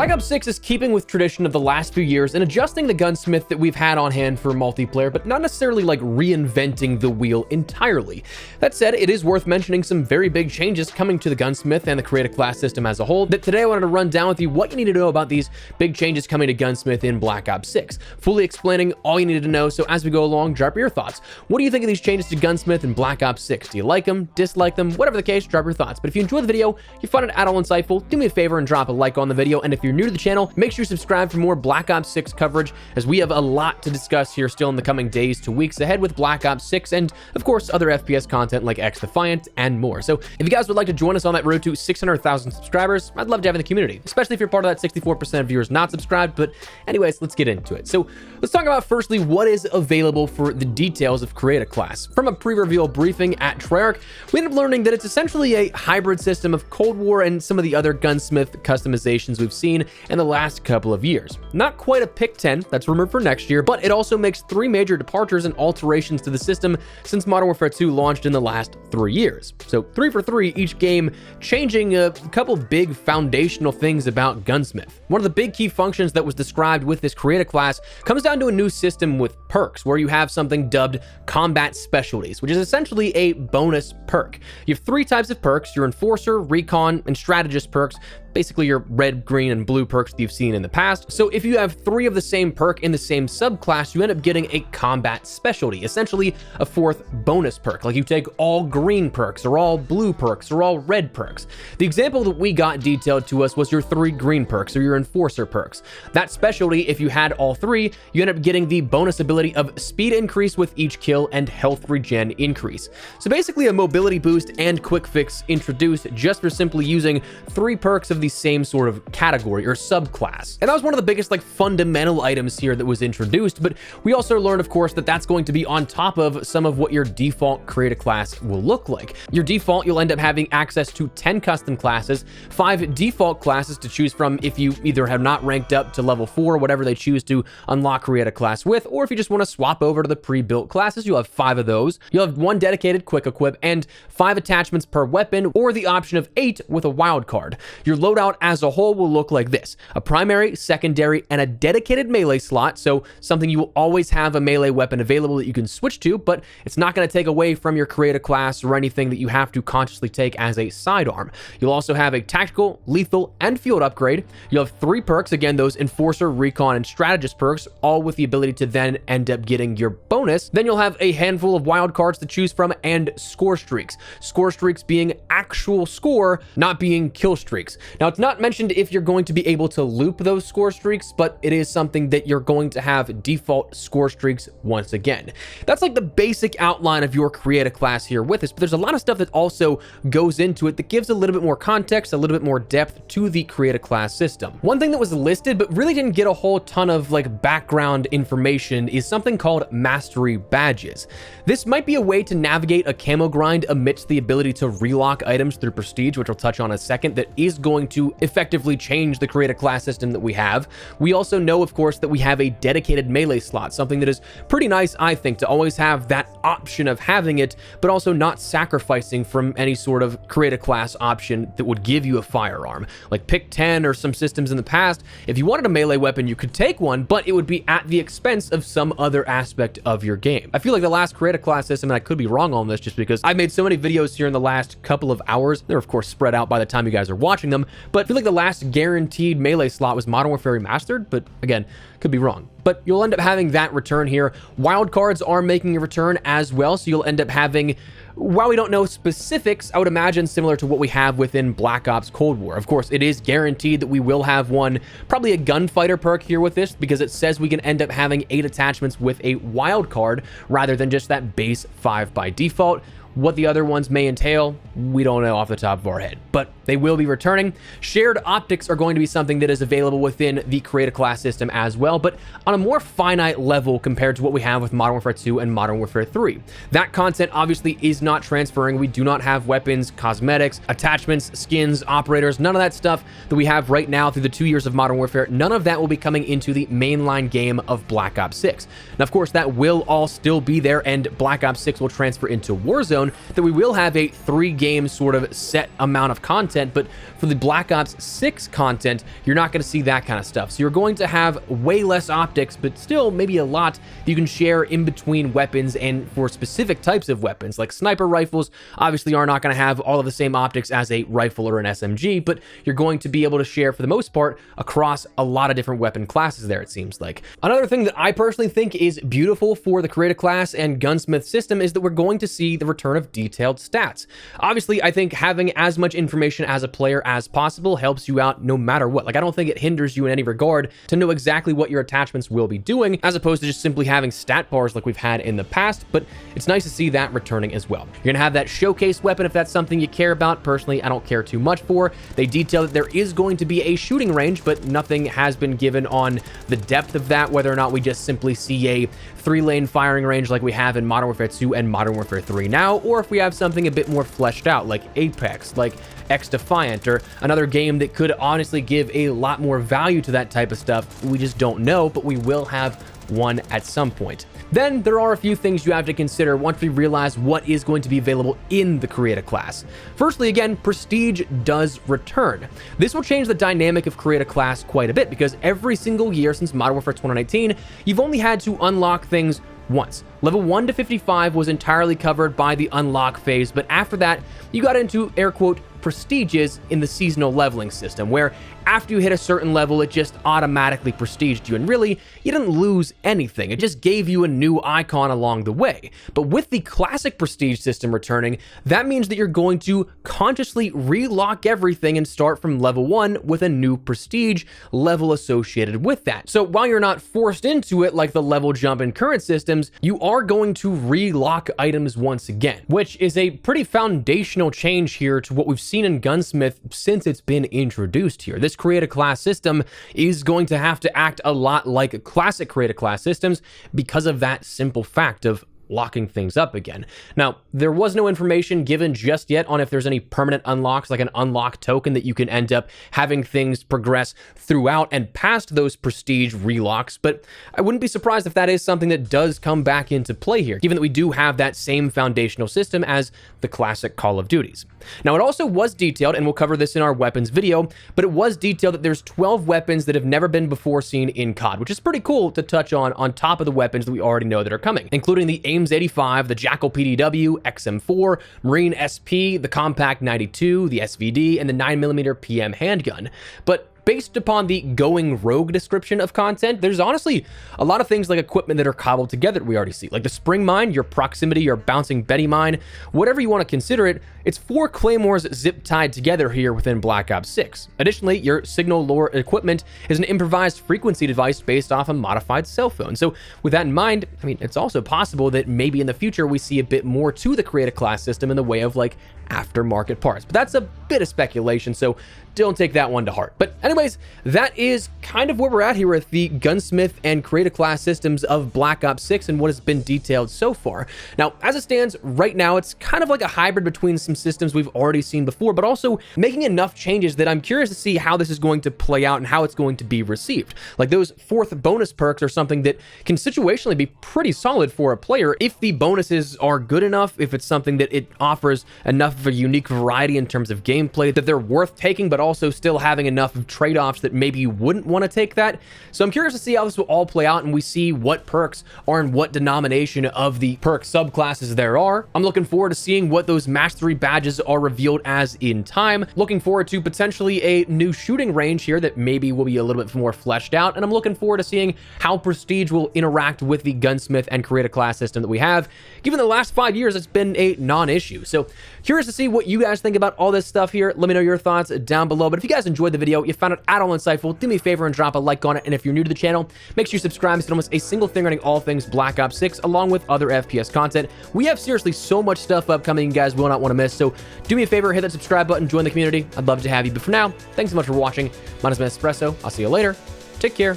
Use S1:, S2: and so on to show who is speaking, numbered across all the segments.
S1: Black Ops 6 is keeping with tradition of the last few years and adjusting the gunsmith that we've had on hand for multiplayer, but not necessarily like reinventing the wheel entirely. That said, it is worth mentioning some very big changes coming to the gunsmith and the creative class system as a whole, that today I wanted to run down with you what you need to know about these big changes coming to gunsmith in Black Ops 6, fully explaining all you needed to know. So as we go along, drop your thoughts. What do you think of these changes to gunsmith in Black Ops 6? Do you like them, dislike them? Whatever the case, drop your thoughts. But if you enjoyed the video, you find it at all insightful, do me a favor and drop a like on the video. And if you're new to the channel, make sure you subscribe for more Black Ops 6 coverage, as we have a lot to discuss here still in the coming days to weeks ahead with Black Ops 6 and of course other FPS content like X-Defiant and more. So if you guys would like to join us on that road to 600,000 subscribers, I'd love to have in the community, especially if you're part of that 64% of viewers not subscribed. But anyways, let's get into it. So let's talk about firstly what is available for the details of Create a Class. From a pre-reveal briefing at Treyarch, we ended up learning that it's essentially a hybrid system of Cold War and some of the other gunsmith customizations we've seen in the last couple of years. Not quite a pick 10, that's rumored for next year, but it also makes 3 major departures and alterations to the system since Modern Warfare 2 launched in the last 3 years. So 3 for 3, each game changing a couple big foundational things about gunsmith. One of the big key functions that was described with this creative class comes down to a new system with perks, where you have something dubbed combat specialties, which is essentially a bonus perk. You have 3 types of perks: your enforcer, recon, and strategist perks, basically your red, green, and blue perks that you've seen in the past. So if you have 3 of the same perk in the same subclass, you end up getting a combat specialty, essentially a 4th bonus perk. Like you take all green perks or all blue perks or all red perks. The example that we got detailed to us was your 3 green perks or your enforcer perks. That specialty, if you had all 3, you end up getting the bonus ability of speed increase with each kill and health regen increase. So basically a mobility boost and quick fix introduced just for simply using 3 perks of the same sort of category or subclass. And that was one of the biggest fundamental items here that was introduced, but we also learned, of course, that that's going to be on top of some of what your default creative class will look like. Your default, you'll end up having access to 10 custom classes, 5 default classes to choose from if you either have not ranked up to level 4, whatever they choose to unlock create a class with, or if you just want to swap over to the pre-built classes, you'll have 5 of those. You'll have 1 dedicated quick equip and 5 attachments per weapon, or the option of 8 with a wild card. Your loadout as a whole will look like this: a primary, secondary, and a dedicated melee slot. So something you will always have a melee weapon available that you can switch to, but it's not going to take away from your creative class or anything that you have to consciously take as a sidearm. You'll also have a tactical, lethal, and field upgrade. You'll have 3 perks, again, those enforcer, recon, and strategist perks, all with the ability to then end up getting your bonus. Then you'll have a handful of wild cards to choose from and score streaks. Score streaks being actual score, not being kill streaks. Now, it's not mentioned if you're going to be able to loop those score streaks, but it is something that you're going to have default score streaks once again. That's like the basic outline of your creative class here with us, but there's a lot of stuff that also goes into it that gives a little bit more context, a little bit more depth to the creative class system. One thing that was listed but really didn't get a whole ton of background information is something called mastery badges. This might be a way to navigate a camo grind amidst the ability to relock items through prestige, which we'll touch on in a second, that is going to effectively change the creative class system that we have. We also know, of course, that we have a dedicated melee slot, something that is pretty nice, I think, to always have that option of having it, but also not sacrificing from any sort of creative class option that would give you a firearm. Like pick 10 or some systems in the past, if you wanted a melee weapon, you could take one, but it would be at the expense of some other aspect of your game. I feel like the last creative class system, and I could be wrong on this just because I've made so many videos here in the last couple of hours, they're of course spread out by the time you guys are watching them, but I feel like the last guaranteed melee slot was Modern Warfare Remastered, but again, could be wrong. But you'll end up having that return here. Wildcards are making a return as well, so you'll end up having, while we don't know specifics, I would imagine similar to what we have within Black Ops Cold War. Of course, it is guaranteed that we will have one, probably a gunfighter perk here with this, because it says we can end up having 8 attachments with a wild card rather than just that base 5 by default. What the other ones may entail, we don't know off the top of our head, but they will be returning. Shared optics are going to be something that is available within the creative class system as well, but on a more finite level compared to what we have with Modern Warfare 2 and Modern Warfare 3. That content obviously is not transferring. We do not have weapons, cosmetics, attachments, skins, operators, none of that stuff that we have right now through the 2 years of Modern Warfare. None of that will be coming into the mainline game of Black Ops 6. Now, of course, that will all still be there, and Black Ops 6 will transfer into Warzone, shown that we will have a 3-game sort of set amount of content, but for the Black Ops 6 content, you're not going to see that kind of stuff. So you're going to have way less optics, but still maybe a lot that you can share in between weapons and for specific types of weapons. Like sniper rifles obviously are not going to have all of the same optics as a rifle or an SMG, but you're going to be able to share for the most part across a lot of different weapon classes there, it seems like. Another thing that I personally think is beautiful for the creative class and Gunsmith system is that we're going to see the return of detailed stats. Obviously, I think having as much information as a player as possible helps you out no matter what. Like, I don't think it hinders you in any regard to know exactly what your attachments will be doing, as opposed to just simply having stat bars like we've had in the past, but it's nice to see that returning as well. You're gonna have that showcase weapon if that's something you care about. Personally, I don't care too much for. They detail that there is going to be a shooting range, but nothing has been given on the depth of that, whether or not we just simply see a 3-lane firing range like we have in Modern Warfare 2 and Modern Warfare 3 now, or if we have something a bit more fleshed out like Apex, like X-Defiant, or another game that could honestly give a lot more value to that type of stuff. We just don't know, but we will have one at some point. Then there are a few things you have to consider once we realize what is going to be available in the Creative class. Firstly, again, Prestige does return. This will change the dynamic of Creative class quite a bit, because every single year since Modern Warfare 2019, you've only had to unlock things once. Level 1 to 55 was entirely covered by the unlock phase, but after that, you got into air quote prestiges in the seasonal leveling system, where after you hit a certain level, it just automatically prestiged you, and really, you didn't lose anything. It just gave you a new icon along the way. But with the classic prestige system returning, that means that you're going to consciously relock everything and start from level 1 with a new prestige level associated with that. So while you're not forced into it like the level jump in current systems, you are going to relock items once again, which is a pretty foundational change here to what we've seen in Gunsmith since it's been introduced here. This creative class system is going to have to act a lot like classic creative class systems because of that simple fact of locking things up again. Now, there was no information given just yet on if there's any permanent unlocks, like an unlock token that you can end up having things progress throughout and past those prestige relocks, but I wouldn't be surprised if that is something that does come back into play here, given that we do have that same foundational system as the classic Call of Duties. Now, it also was detailed, and we'll cover this in our weapons video, but it was detailed that there's 12 weapons that have never been before seen in COD, which is pretty cool to touch on top of the weapons that we already know that are coming, including the Ames 85, the Jackal PDW, XM4, Marine SP, the Compact 92, the SVD, and the 9mm PM handgun. But based upon the going rogue description of content, there's honestly a lot of things like equipment that are cobbled together that we already see, like the spring mine, your proximity, your bouncing Betty mine, whatever you want to consider it. It's 4 claymores zip tied together here within Black Ops 6. Additionally, your signal lure equipment is an improvised frequency device based off a modified cell phone. So with that in mind, I mean, it's also possible that maybe in the future we see a bit more to the creative class system in the way of like aftermarket parts, but that's a bit of speculation, so don't take that one to heart. But anyways, that is kind of where we're at here with the Gunsmith and creative class systems of Black Ops 6 and what has been detailed so far. Now, as it stands right now, it's kind of like a hybrid between some systems we've already seen before, but also making enough changes that I'm curious to see how this is going to play out and how it's going to be received. Like those 4th bonus perks are something that can situationally be pretty solid for a player if the bonuses are good enough, if it's something that it offers enough of a unique variety in terms of gameplay that they're worth taking, but also still having enough of trade-offs that maybe you wouldn't want to take that. So I'm curious to see how this will all play out, and we see what perks are in what denomination of the perk subclasses there are. I'm looking forward to seeing what those mastery badges are revealed as in time. Looking forward to potentially a new shooting range here that maybe will be a little bit more fleshed out, and I'm looking forward to seeing how Prestige will interact with the Gunsmith and creative class system that we have. Given the last 5 years, it's been a non-issue. So curious to see what you guys think about all this stuff here. Let me know your thoughts down below. But if you guys enjoyed the video, you found it at all insightful, do me a favor and drop a like on it. And if you're new to the channel, make sure you subscribe so you don't miss a single thing running all things Black Ops 6 along with other FPS content. We have seriously so much stuff upcoming you guys will not want to miss. So do me a favor, hit that subscribe button, join the community. I'd love to have you. But for now, thanks so much for watching. My name is Espresso. I'll see you later. Take care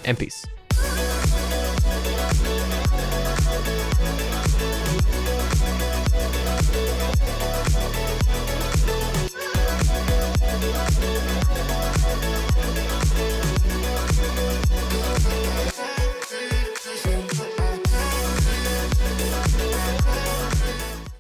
S1: and peace.